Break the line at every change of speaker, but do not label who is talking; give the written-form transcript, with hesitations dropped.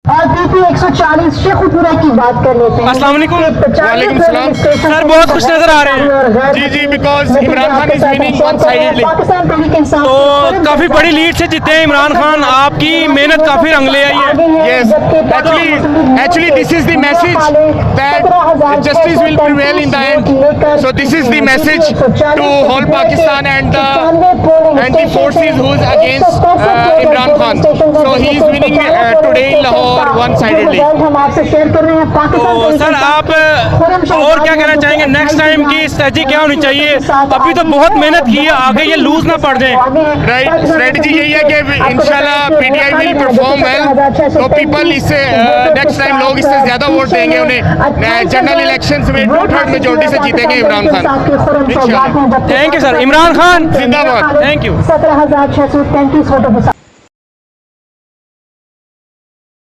और पीपी 140 शेखुपुरा की बात कर लेते हैं।
अस्सलाम वालेकुम।
वालेकुम सलाम।
सर बहुत खुश नजर आ रहे हैं।
जी because Imran Khan is winning one sidedly.
तो काफी बड़ी लीड से जीते हैं इमरान खान, आपकी मेहनत काफी रंग ले आई है।
Yes, actually this is the message that justice will prevail in the end. So this is the message to whole Pakistan and the forces who's against Imran Khan. So he is winning today in Lahore one-sidedly.
हम आपसे share कर रहे हैं।
तो sir आप और क्या कहना चाहेंगे, नेक्स्ट टाइम की स्ट्रेटजी क्या होनी चाहिए? अभी तो बहुत मेहनत की है, आगे ये लूज ना पड़ जाए।
राइट, स्ट्रेटजी यही है कि इंशाल्लाह पीटीआई विल परफॉर्म वेल, तो पीपल इससे नेक्स्ट टाइम लोग इससे ज्यादा वोट देंगे उन्हें। जनरल इलेक्शंस में 2/3 मेजोरिटी से जीतेंगे Imran Khan.
Thank you sir. Imran Khan
जिंदाबाद।
Thank you.
17,633 वोटों के साथ